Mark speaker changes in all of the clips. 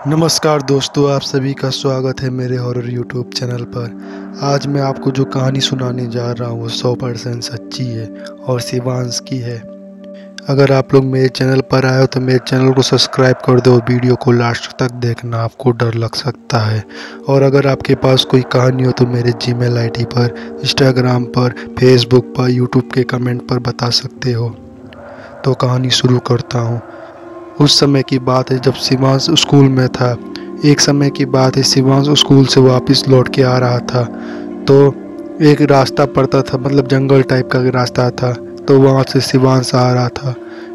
Speaker 1: नमस्कार दोस्तों, आप सभी का स्वागत है मेरे हॉरर यूट्यूब चैनल पर। आज मैं आपको जो कहानी सुनाने जा रहा हूँ वो 100% सच्ची है और शिवांश की है। अगर आप लोग मेरे चैनल पर आए हो तो मेरे चैनल को सब्सक्राइब कर दो। वीडियो को लास्ट तक देखना, आपको डर लग सकता है। और अगर आपके पास कोई कहानी हो तो मेरे जीमेल आईडी पर, इंस्टाग्राम पर, फेसबुक पर, यूट्यूब के कमेंट पर बता सकते हो। तो कहानी शुरू करता हूँ। उस समय की बात है जब शिवांश स्कूल में था। एक समय की बात है, शिवांश स्कूल से वापस लौट के आ रहा था तो एक रास्ता पड़ता था, मतलब जंगल टाइप का रास्ता था। तो वहाँ से शिवांश आ रहा था।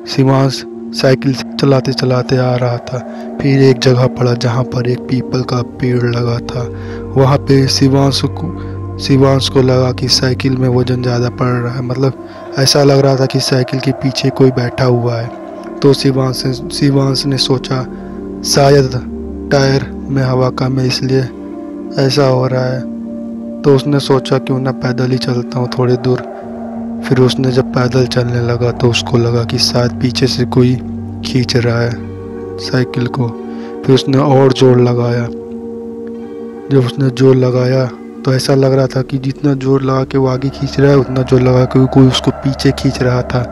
Speaker 1: शिवांश साइकिल चलाते चलाते आ रहा था। फिर एक जगह पड़ा जहाँ पर एक पीपल का पेड़ लगा था। वहाँ पे शिवांश को लगा कि साइकिल में वजन ज़्यादा पड़ रहा है, मतलब ऐसा लग रहा था कि साइकिल के पीछे कोई बैठा हुआ है। तो शिवांश ने सोचा शायद टायर में हवा कम है, इसलिए ऐसा हो रहा है। तो उसने सोचा क्यों ना पैदल ही चलता हूँ थोड़ी दूर। फिर उसने जब पैदल चलने लगा तो उसको लगा कि शायद पीछे से कोई खींच रहा है साइकिल को। फिर उसने और जोर लगाया। जब उसने जोर लगाया तो ऐसा लग रहा था कि जितना जोर लगा के वो आगे खींच रहा है उतना जोर लगा के कोई उसको पीछे खींच रहा था।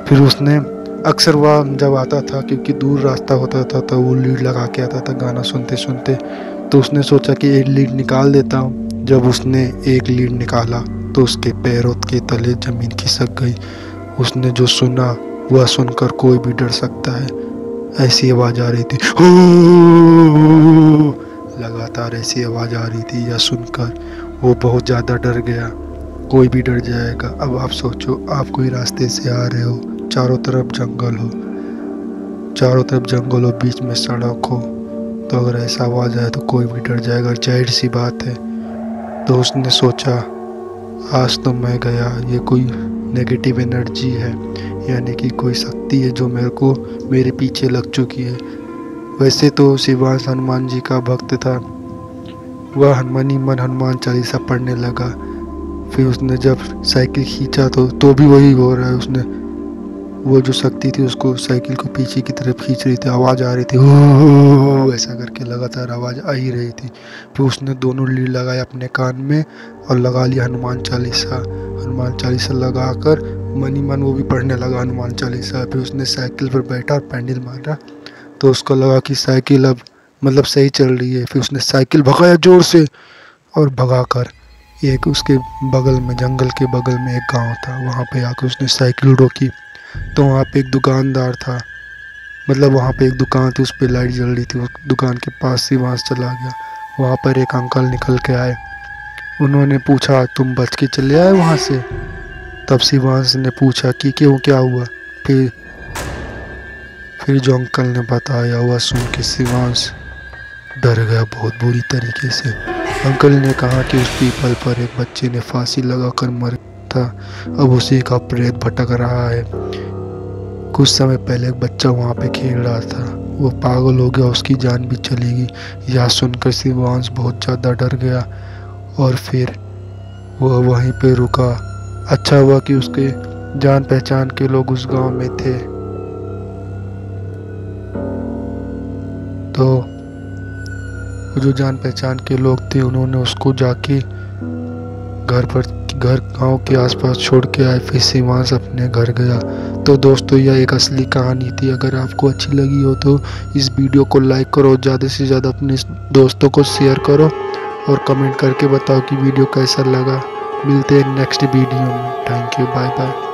Speaker 1: फिर उसने अक्सर वह जब आता था, क्योंकि दूर रास्ता होता था, तो वो लीड लगा के आता था गाना सुनते सुनते। तो उसने सोचा कि एक लीड निकाल देता हूँ। जब उसने एक लीड निकाला तो उसके पैरों के तले ज़मीन खिसक गई। उसने जो सुना वह सुनकर कोई भी डर सकता है। ऐसी आवाज़ आ रही थी, हो लगातार ऐसी आवाज़ आ रही थी। यह सुनकर वो बहुत ज़्यादा डर गया। कोई भी डर जाएगा। अब आप सोचो, आप कोई रास्ते से आ रहे हो, चारों तरफ जंगल हो, बीच में सड़क हो, तो अगर ऐसा आवाज़ आए तो कोई भी डर जाएगा, जाहिर सी बात है। तो उसने सोचा आज तो मैं गया, ये कोई नेगेटिव एनर्जी है, यानी कि कोई शक्ति है जो मेरे पीछे लग चुकी है। वैसे तो शिवांश हनुमान जी का भक्त था। वह हनुमान चालीसा पढ़ने लगा। फिर उसने जब साइकिल खींचा तो भी वही हो रहा है। उसने वो जो शक्ति थी उसको साइकिल को पीछे की तरफ खींच रही थी। आवाज़ आ रही थी, हो ऐसा करके लगातार आवाज़ आ ही रही थी। फिर उसने दोनों लीड लगाया अपने कान में और लगा लिया हनुमान चालीसा लगाकर मन वो भी पढ़ने लगा हनुमान चालीसा। फिर उसने साइकिल पर बैठा और पैडल मारा तो उसको लगा कि साइकिल अब मतलब सही चल रही है। फिर उसने साइकिल भगाया जोर से और भगाकर एक उसके बगल में, जंगल के बगल में एक गांव था, वहाँ पे आकर उसने साइकिल रोकी। तो वहाँ पे एक दुकानदार था, मतलब वहाँ पे एक दुकान थी, उस पर लाइट जल रही थी। उस दुकान के पास शिवांश चला गया। वहाँ पर एक अंकल निकल के आए। उन्होंने पूछा तुम बच के चले आए वहाँ से? तब शिवांश ने पूछा कि क्यों, क्या हुआ? फिर जो अंकल ने बताया वह सुन के शिवांश डर गया बहुत बुरी तरीके से। अंकल ने कहा कि उस पीपल पर एक बच्चे ने फांसी लगाकर मर था, अब उसी का प्रेत भटक रहा है। कुछ समय पहले एक बच्चा वहाँ पे खेल रहा था, वो पागल हो गया, उसकी जान भी चलेगी। यह सुनकर शिवांश बहुत ज़्यादा डर गया और फिर वह वहीं पे रुका। अच्छा हुआ कि उसके जान पहचान के लोग उस गांव में थे। तो जो जान पहचान के लोग थे उन्होंने उसको जाके घर गांव के आसपास छोड़ के आए। फिर शिवांश अपने घर गया। तो दोस्तों, यह एक असली कहानी थी। अगर आपको अच्छी लगी हो तो इस वीडियो को लाइक करो, ज़्यादा से ज़्यादा अपने दोस्तों को शेयर करो और कमेंट करके बताओ कि वीडियो कैसा लगा। मिलते हैं नेक्स्ट वीडियो में। Thank you, bye bye.